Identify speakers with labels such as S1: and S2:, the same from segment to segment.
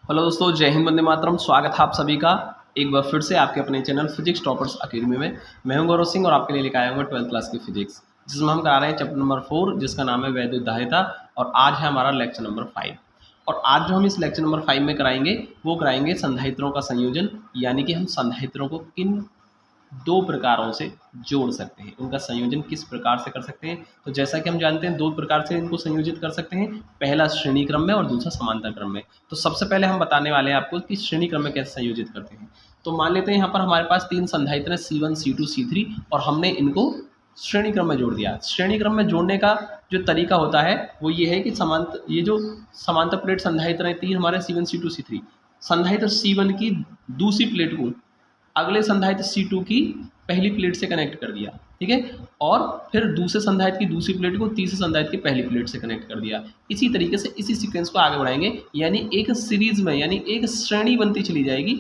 S1: Hello दोस्तों, जय हिंद, वंदे मातरम। स्वागत है आप सभी का एक बार फिर से आपके अपने चैनल फिजिक्स टॉपर्स अकेडमी में। मैं हूं गौरव सिंह और आपके लिए लेकर आया हूँ 12th क्लास की फिजिक्स, जिसमें हम करा रहे हैं चैप्टर नंबर 4, जिसका नाम है वैद्युतधारिता। और आज है हमारा लेक्चर नंबर 5। और आज जो हम इस लेक्चर नंबर 5 में कराएंगे वो कराएंगे संधारित्रों का संयोजन, यानी कि हम संधारित्रों को किन दो प्रकारों से जोड़ सकते हैं, उनका संयोजन किस प्रकार से कर सकते हैं। तो जैसा कि हम जानते हैं दो प्रकार से इनको संयोजित कर सकते हैं, पहला श्रेणी क्रम में और दूसरा समांतर क्रम में। तो सबसे पहले हम बताने वाले हैं आपको कि श्रेणी क्रम में कैसे संयोजित करते हैं। तो मान लेते हैं यहाँ पर हमारे पास तीन संधारित्र हैं C1, C2, C3, और हमने इनको श्रेणी क्रम में जोड़ दिया। श्रेणी क्रम में जोड़ने का जो तरीका होता है वो ये है कि ये जो समांतर प्लेट संधारित्र हैं तीन हमारे C1, C2, C3, संधारित्र C1 की दूसरी प्लेट को अगले संधारित्र C2 की पहली प्लेट से कनेक्ट कर दिया, ठीक है। और फिर दूसरे संधारित्र की दूसरी प्लेट को तीसरे संधारित्र की पहली प्लेट से कनेक्ट कर दिया। इसी तरीके से इसी सीक्वेंस को आगे बढ़ाएंगे, यानी एक सीरीज में, यानी एक श्रेणी बनती चली जाएगी,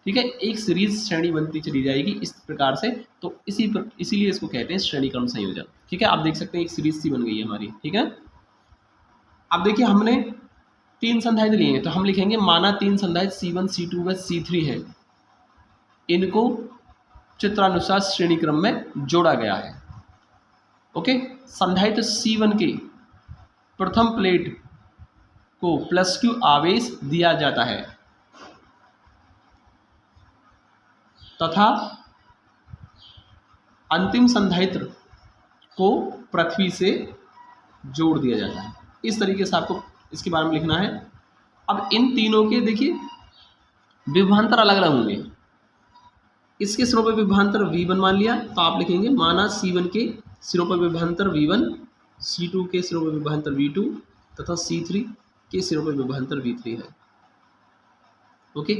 S1: ठीक है। एक सीरीज श्रेणी बनती चली जाएगी इस प्रकार से। तो इसीलिए इसको कहते हैं श्रेणी क्रम संयोजन, ठीक है। आप देख सकते हैं एक सीरीज सी बन गई है हमारी, ठीक है। अब देखिए हमने तीन संधारित्र लिए हैं, तो हम लिखेंगे माना तीन संधारित्र C1, C2 व C3 है, इनको चित्रानुसार श्रेणी क्रम में जोड़ा गया है। ओके, संधारित्र C1 के प्रथम प्लेट को +Q आवेश दिया जाता है तथा अंतिम संधारित्र को पृथ्वी से जोड़ दिया जाता है। इस तरीके से आपको इसके बारे में लिखना है। अब इन तीनों के देखिए विभवांतर अलग अलग होंगे। इसके सिरों पर विभवांतर V1 मान लिया, तो आप लिखेंगे माना C1 के सिरों पर विभवांतर V1, C2 के सिरों पर विभवांतर V2 तथा C3 के सिरों पर विभवांतर V3 है। ओके,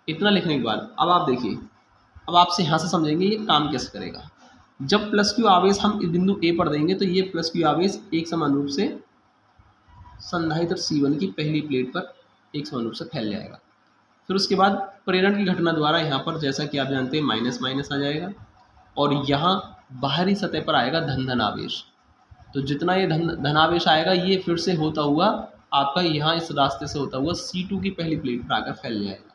S1: इतना लिखने के बाद अब आप देखिए, अब आपसे यहाँ से समझेंगे ये काम कैसे करेगा। जब +Q आवेश हम इस बिंदु A पर देंगे तो ये +Q आवेश एक समान रूप से संधारित्र C1 की पहली प्लेट पर एक समान रूप से फैल जाएगा। फिर उसके बाद प्रेरण की घटना द्वारा यहाँ पर जैसा कि आप जानते हैं माइनस माइनस आ जाएगा, और यहाँ बाहरी सतह पर आएगा धन धन आवेश। तो जितना ये धन आवेश आएगा ये फिर से होता हुआ आपका यहाँ इस रास्ते से होता हुआ C2 की पहली प्लेट पर आकर फैल जाएगा।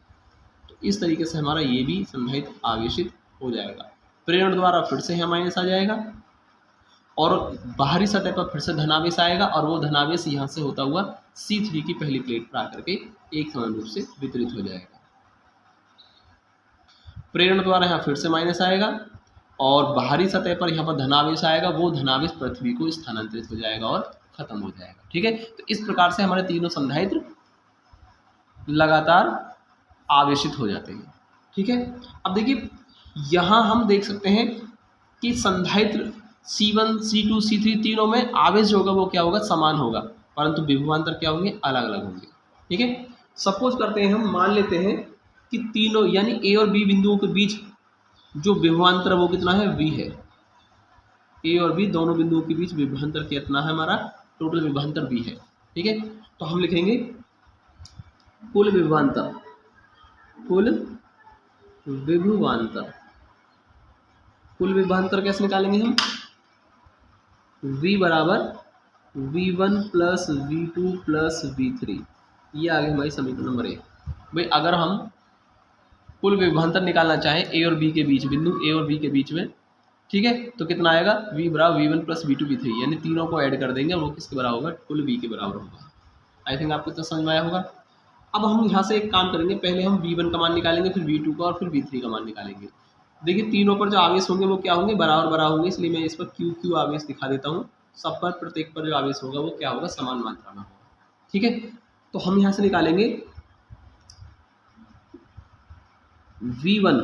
S1: तो इस तरीके से हमारा ये भी संधारित्र आवेशित हो जाएगा। प्रेरण द्वारा फिर से यहाँ माइनस आ जाएगा और बाहरी सतह पर फिर से धनावेश आएगा, और वो धनावेश यहाँ से होता हुआ C3 की पहली प्लेट पर आकर के एक समान रूप से वितरित हो जाएगा। प्रेरण द्वारा यहाँ फिर से माइनस आएगा और बाहरी सतह पर यहाँ पर धनावेश आएगा, वो धनावेश पृथ्वी को स्थानांतरित हो जाएगा और खत्म हो जाएगा, ठीक है। तो इस प्रकार से हमारे तीनों संधारित्र लगातार आवेशित हो जाते हैं, ठीक है। अब देखिए यहाँ हम देख सकते हैं कि संधारित्र C1, C2, C3 तीनों में आवेश जो होगा वो क्या होगा, समान होगा, परंतु विभवांतर क्या होंगे, अलग अलग होंगे, ठीक है। सपोज करते हैं, हम मान लेते हैं कि तीनों यानी A और B बिंदुओं के बीच जो विभवांतर वो कितना है, V है। A और B दोनों बिंदुओं के बीच विभवांतर कितना है, हमारा टोटल विभवांतर V है, ठीक है। तो हम लिखेंगे कुल विभवांतर, कुल विभवांतर, कुल विभवांतर कैसे निकालेंगे हम, V बराबर V1 plus V2 plus V3, ये आ गई हमारी समीकरण नंबर 1। भाई अगर हम कुल विभवांतर निकालना चाहें A और B के बीच, बिंदु A और B के बीच में, ठीक है, तो कितना आएगा, V बराबर V1 प्लस V2 V3, यानी तीनों को ऐड कर देंगे, वो किसके बराबर होगा, कुल V के बराबर होगा। आई थिंक आपको तो समझ में आया होगा। अब हम यहाँ से एक काम करेंगे, पहले हम V1 का मान निकालेंगे, फिर V2 का और फिर V3 का मान निकालेंगे। देखिए तीनों पर जो आवेश होंगे वो क्या होंगे, बराबर बराबर होंगे, इसलिए मैं इस पर QQ आवेश दिखा देता हूँ। सब पर प्रत्येक पर जो आवेश होगा वो क्या होगा, समान मात्रा में होगा, ठीक है। तो हम यहाँ से निकालेंगे V1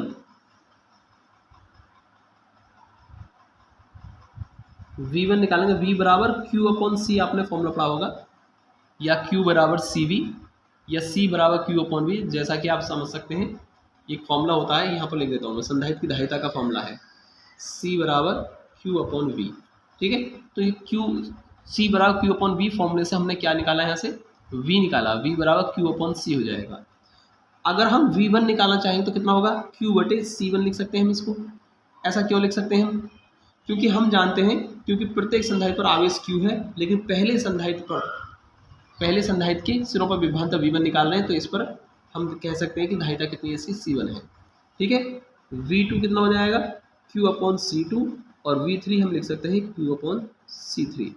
S1: निकालेंगे, V बराबर Q/C, आपने फॉर्मूला पढ़ा होगा, या Q बराबर CV या C बराबर Q/V, जैसा कि आप समझ सकते हैं एक फॉर्मूला होता है, यहाँ पर लिख देता हूँ मैं, संधारित्र की धारिता का फॉर्मूला है C बराबर Q/V, ठीक है। तो ये C बराबर Q/V फॉर्मूले से हमने क्या निकाला है, यहाँ से V निकाला, V बराबर Q/C हो जाएगा। अगर हम V1 निकालना चाहें तो कितना होगा, Q/C1 लिख सकते हैं हम इसको। ऐसा क्यों लिख सकते हैं हम, क्योंकि हम जानते हैं, क्योंकि प्रत्येक संधारित्र पर आवेश Q है, लेकिन पहले संधारित्र पर पहले संधारित्र के सिरों पर विभवांतर V1 निकाल रहे हैं, तो इस पर हम कह सकते हैं कि धारिता कितनी है इसकी C1 है। ठीक है, V2 कितना हो जाएगा Q/C2 और V3 हम लिख सकते हैं Q/C3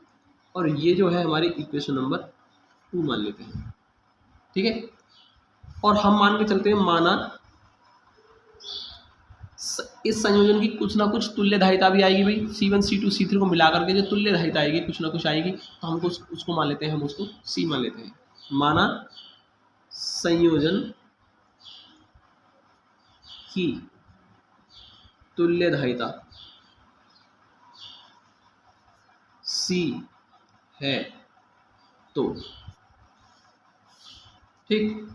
S1: और ये जो है हमारी इक्वेशन नंबर 2 मान लेते हैं। ठीक है, और हम मान के चलते हैं, माना इस संयोजन की कुछ ना कुछ तुल्य धारिता भी आएगी भाई, C1 C2 C3 को मिलाकर के जो तुल्य धारिता आएगी कुछ ना कुछ आएगी, तो हमको उसको मान लेते हैं, हम उसको C मान लेते हैं। माना संयोजन की तुल्य धारिता C है तो ठीक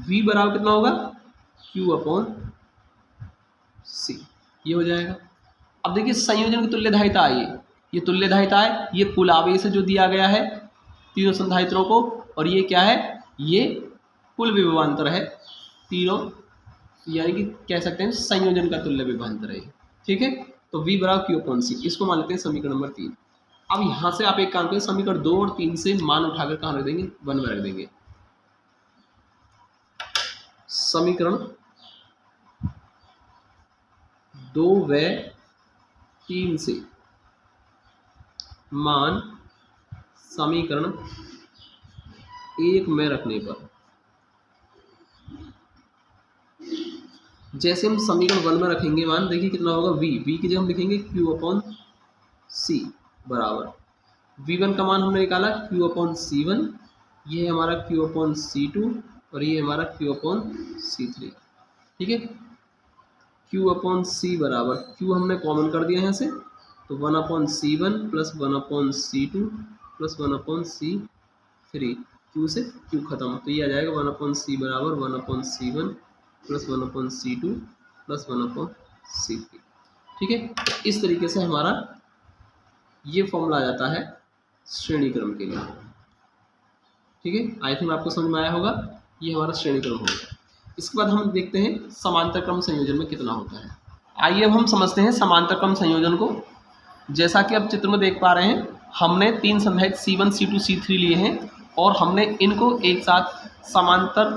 S1: V बराबर कितना होगा Q/C, ये हो जाएगा। अब देखिए संयोजन की तुल्य धारिता आई, ये तुल्य धारिता है, ये कुल आवेश जो दिया गया है तीनों संधारित्रों को, और ये क्या है, ये कुल विभवांतर है तीनों, यानी कि कह सकते हैं संयोजन का तुल्य विभवांतर है। ठीक है, तो V बराबर Q/C, इसको मान लेते हैं समीकरण नंबर 3। अब यहाँ से आप एक काम करें, समीकरण 2 और 3 से मान उठाकर कहाँ रख देंगे, 1 में रख देंगे। समीकरण 2 व 3 से मान समीकरण 1 में रखने पर, जैसे हम समीकरण 1 में रखेंगे मान, देखिए कितना होगा V की जगह हम लिखेंगे Q/C बराबर V1 का मान हमने निकाला Q/C1, ये है हमारा Q/C2 और ये हमारा Q/C3। ठीक है, Q/C बराबर Q हमने कॉमन कर दिया यहाँ से, तो 1/C1 plus 1/C2 plus 1/C3, Q से Q खत्म, तो ये आ जाएगा 1/C बराबर 1/C1 plus 1/C2 plus 1/C3। ठीक है, इस तरीके से हमारा ये फॉर्मूला आ जाता है श्रेणी क्रम के लिए। ठीक है, आई थिंक आपको समझ में आया होगा, ये हमारा श्रेणी क्रम होगा। इसके बाद हम देखते हैं समांतर क्रम संयोजन में कितना होता है। आइए अब हम समझते हैं समांतर क्रम संयोजन को। जैसा कि आप चित्र में देख पा रहे हैं, हमने 3 संधारित्र C1 C2 C3 लिए हैं और हमने इनको एक साथ समांतर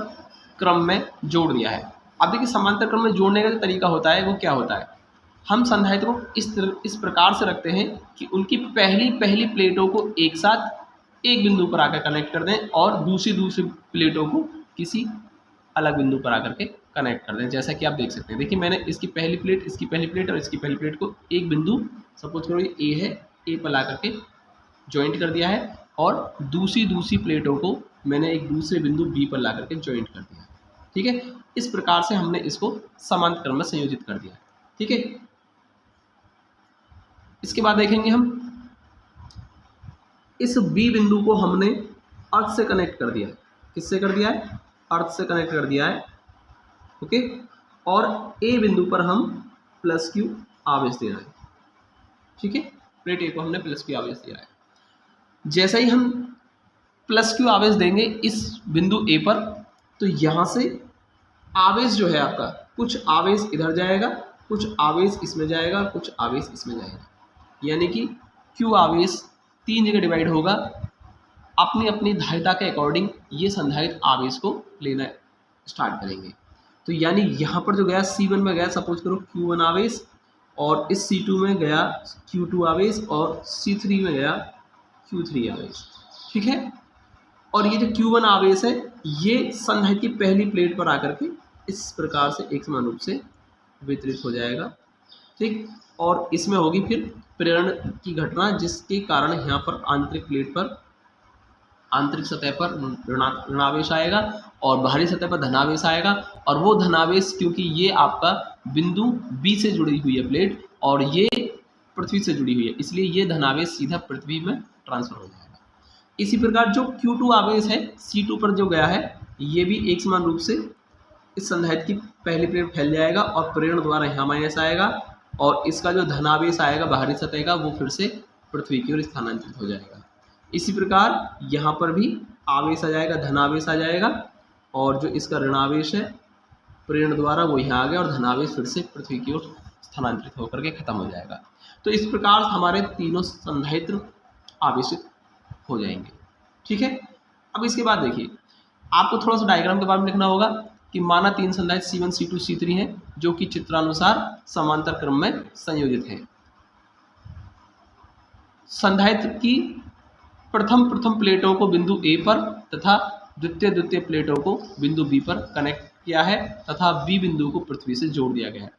S1: क्रम में जोड़ दिया है। अब देखिए समांतर क्रम में जोड़ने का जो तरीका होता है वो क्या होता है, हम संधारित्र को इस प्रकार से रखते हैं कि उनकी पहली प्लेटों को एक साथ एक बिंदु पर आकर कनेक्ट कर दें और दूसरी प्लेटों को किसी अलग बिंदु पर आकर के कनेक्ट कर दें। जैसा कि आप देख सकते हैं, देखिए मैंने इसकी पहली प्लेट और इसकी पहली प्लेट को एक बिंदु, सपोज करो ये ए है, ए पर ला करके ज्वाइंट कर दिया है और दूसरी प्लेटों को मैंने एक दूसरे बिंदु बी पर ला करके ज्वाइंट कर दिया है। ठीक है, इस प्रकार से हमने इसको समांतर क्रम में संयोजित कर दिया। ठीक है, इसके बाद देखेंगे हम इस बी बिंदु को हमने अर्थ से कनेक्ट कर दिया है। किससे कर दिया है, अर्थ से कनेक्ट कर दिया है। ओके, और ए बिंदु पर हम प्लस क्यू आवेश दे रहे हैं। ठीक है, प्लेट ए को हमने प्लस क्यू आवेश दिया है। जैसे ही हम प्लस क्यू आवेश देंगे इस बिंदु ए पर, तो यहाँ से आवेश जो है आपका, कुछ आवेश इधर जाएगा, कुछ आवेश इसमें जाएगा, कुछ आवेश इसमें जाएगा, यानी कि क्यू आवेश 3 जगह डिवाइड होगा। अपनी अपनी धारिता के अकॉर्डिंग ये संधारित्र आवेश को लेना स्टार्ट करेंगे। तो यानी यहाँ पर जो गया C1 में गया सपोज करो Q1 आवेश, और इस C2 में गया Q2 आवेश, और C3 में गया Q3 आवेश। ठीक है, और ये जो Q1 आवेश है ये संधारित्र की पहली प्लेट पर आकर के इस प्रकार से एक समान रूप से वितरित हो जाएगा। ठीक, और इसमें होगी फिर प्रेरण की घटना, जिसके कारण यहाँ पर आंतरिक प्लेट पर, आंतरिक सतह पर ऋणावेश आएगा और बाहरी सतह पर धनावेश आएगा। और वो धनावेश, क्योंकि ये आपका बिंदु बी से जुड़ी हुई है प्लेट और ये पृथ्वी से जुड़ी हुई है, इसलिए ये धनावेश सीधा पृथ्वी में ट्रांसफर हो जाएगा। इसी प्रकार जो Q2 आवेश है C2 पर जो गया है, ये भी एक समान रूप से इस संधारित्र की पहली प्लेट फैल जाएगा और प्रेरण द्वारा यहाँ माइनस आएगा, और इसका जो धनावेश आएगा बाहरी सतह का वो फिर से पृथ्वी की ओर स्थानांतरित हो जाएगा। इसी प्रकार यहाँ पर भी आवेश आ जाएगा, धनावेश आ जाएगा, और जो इसका ऋणावेश है प्रेरण द्वारा वो यहाँ आ गया और धनावेश फिर से पृथ्वी की ओर स्थानांतरित होकर के खत्म हो जाएगा। तो इस प्रकार हमारे तीनों संधारित्र आवेशित हो जाएंगे। ठीक है। अब इसके बाद देखिए आपको थोड़ा सा डायग्राम के बारे में लिखना होगा कि माना 3 संधारित्र C1 C2 C3 हैं जो कि चित्रानुसार समांतर क्रम में संयोजित हैं। संधारित्र की प्रथम प्लेटों को बिंदु A पर तथा द्वितीय प्लेटों को बिंदु B पर कनेक्ट किया है तथा B बिंदु को पृथ्वी से जोड़ दिया गया है।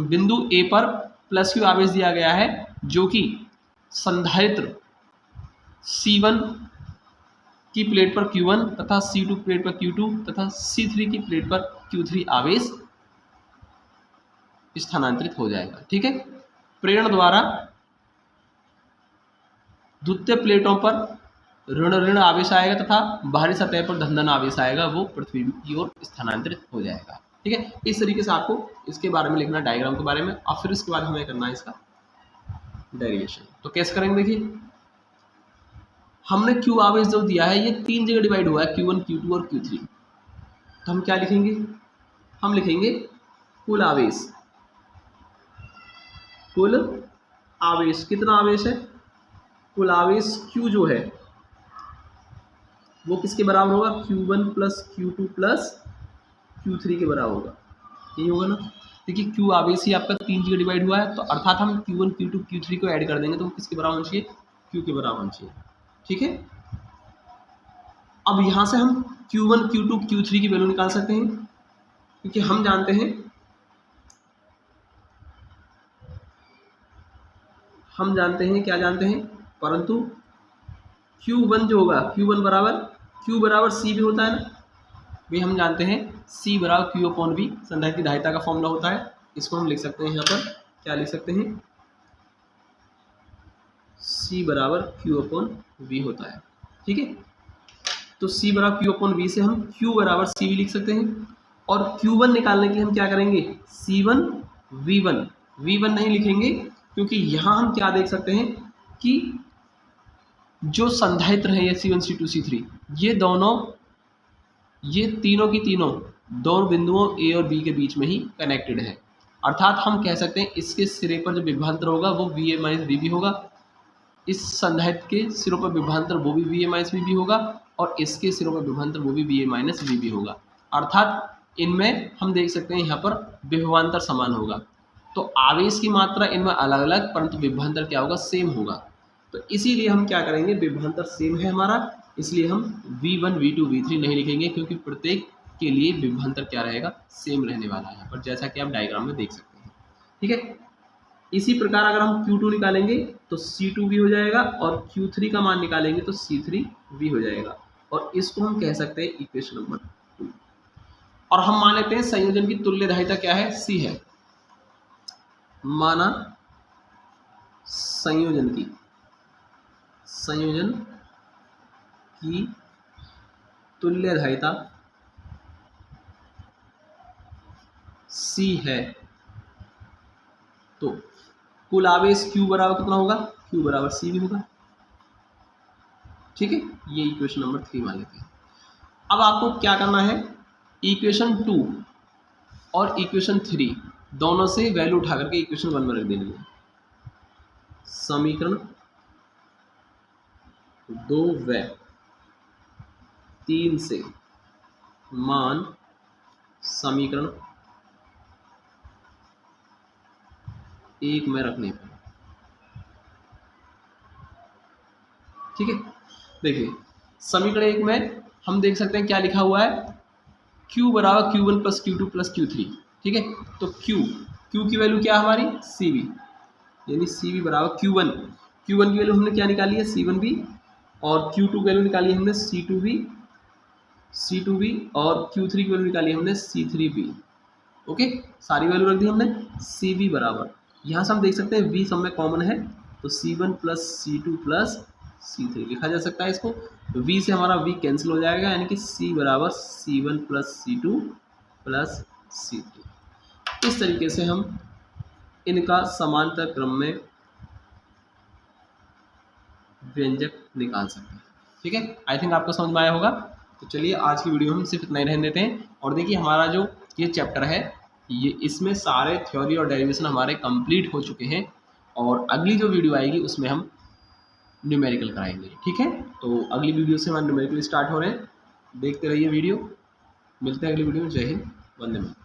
S1: बिंदु A पर प्लस Q आवेश दिया गया है जो कि संधारित्र C1 की प्लेट पर Q1 तथा C2 प्लेट पर Q2 तथा C3 की प्लेट पर Q3 आवेश स्थानांतरित हो जाएगा। ठीक है। प्रेरण द्वारा द्वितीय प्लेटों पर ऋण आवेश आएगा तथा बाहरी सतह पर धन आवेश आएगा, वो पृथ्वी की ओर स्थानांतरित हो जाएगा। ठीक है। इस तरीके से आपको इसके बारे में लिखना, डायग्राम के बारे में, और फिर इसके बाद हमें करना है इसका डेरिवेशन। तो कैसे करेंगे, देखिए हमने Q आवेश जो दिया है ये 3 जगह डिवाइड हुआ है, Q1 Q2 और Q3। तो हम क्या लिखेंगे, हम लिखेंगे कुल आवेश। कुल आवेश कितना आवेश है, कुल आवेश Q जो है वो किसके बराबर होगा, Q1 plus Q2 plus Q3 के बराबर होगा। यही होगा ना। देखिए Q आवेश ही आपका 3 जगह डिवाइड हुआ है, तो अर्थात हम Q1 Q2 Q3 को ऐड कर देंगे तो वो किसके बराबर होना चाहिए, Q के बराबर होना चाहिए। ठीक है। अब यहाँ से हम Q1 Q2 Q3 की वैल्यू निकाल सकते हैं, क्योंकि हम जानते हैं क्या जानते हैं, परंतु Q1 जो होगा, Q1 बराबर Q बराबर C भी होता है ना भाई। हम जानते हैं C बराबर Q अपॉन V संधारित्र की धारिता का फॉर्मूला होता है। इसको हम लिख सकते हैं, यहाँ पर क्या लिख सकते हैं, C बराबर Q अपॉन V होता है। ठीक है। तो C बराबर Q अपॉन V से हम Q बराबर C भी लिख सकते हैं, और Q1 निकालने के लिए हम क्या करेंगे, C1 V1 नहीं लिखेंगे, क्योंकि यहाँ हम क्या देख सकते हैं कि जो संधारित्र है ये C1 C2 C3 ये तीनों की तीनों दोनों बिंदुओं A और B के बीच में ही कनेक्टेड है। अर्थात हम कह सकते हैं इसके सिरे पर जो विभवांतर होगा वो VA माइनस VB होगा, इस संधारित्र के सिरों पर विभवांतर वो भी VA माइनस VB होगा, और इसके सिरों पर विभवांतर वो भी VA माइनस VB होगा। अर्थात इनमें हम देख सकते हैं यहाँ पर विभवांतर समान होगा। तो आवेश की मात्रा इनमें अलग अलग, परंतु विभवांतर क्या होगा, सेम होगा। तो इसीलिए हम क्या करेंगे, विभवांतर सेम है हमारा, इसलिए हम V1 V2 V3 नहीं लिखेंगे, क्योंकि प्रत्येक के लिए विभवांतर क्या रहेगा, सेम रहने वाला है यहाँ पर, जैसा कि आप डायग्राम में देख सकते हैं। ठीक है। इसी प्रकार अगर हम Q2 निकालेंगे तो C2 भी हो जाएगा, और Q3 का मान निकालेंगे तो C3 भी हो जाएगा, और इसको हम कह सकते हैं इक्वेशन नंबर 2। और हम मान लेते हैं संयोजन की तुल्य धारिता क्या है, C है। माना संयोजन की तुल्य धारिता C है, तो कुल आवेश Q बराबर कितना होगा, Q बराबर C भी होगा। ठीक है। ये इक्वेशन नंबर 3 मान लेते हैं। अब आपको क्या करना है, इक्वेशन 2 और इक्वेशन 3 दोनों से वैल्यू उठा करके इक्वेशन 1 में रख देनी है। समीकरण 2 व 3 से मान समीकरण 1 में रखने पर। ठीक है। देखिए समीकरण 1 में हम देख सकते हैं क्या लिखा हुआ है, Q बराबर Q1 plus Q2 plus Q3। ठीक है। तो Q की वैल्यू क्या है हमारी, CV, यानी CV बराबर Q1 की वैल्यू हमने क्या निकाली है, C1B, और Q2 की वैल्यू निकाली हमने C2B, और Q3 की वैल्यू निकाली हमने C3B। ओके, सारी वैल्यू रख दी हमने। CV बराबर, यहाँ से हम देख सकते हैं V सब में कॉमन है, तो C1 plus C2 plus C3 लिखा जा सकता है इसको। तो V से हमारा V कैंसिल हो जाएगा, यानी कि C बराबर C1 plus C2 plus C3। इस तरीके से हम इनका समांतर क्रम में व्यंजक निकाल सकते हैं। ठीक है। आई थिंक आपको समझ में आया होगा। तो चलिए आज की वीडियो हम सिर्फ इतना ही रहने देते हैं, और देखिए हमारा जो ये चैप्टर है ये इसमें सारे थ्योरी और डेरिवेशन हमारे कंप्लीट हो चुके हैं, और अगली जो वीडियो आएगी उसमें हम न्यूमेरिकल कराएंगे। ठीक है, तो अगली वीडियो से हमारे न्यूमेरिकल स्टार्ट हो रहे हैं, देखते रहिए वीडियो। मिलते हैं अगली वीडियो में। जय हिंद, वंदे मातरम।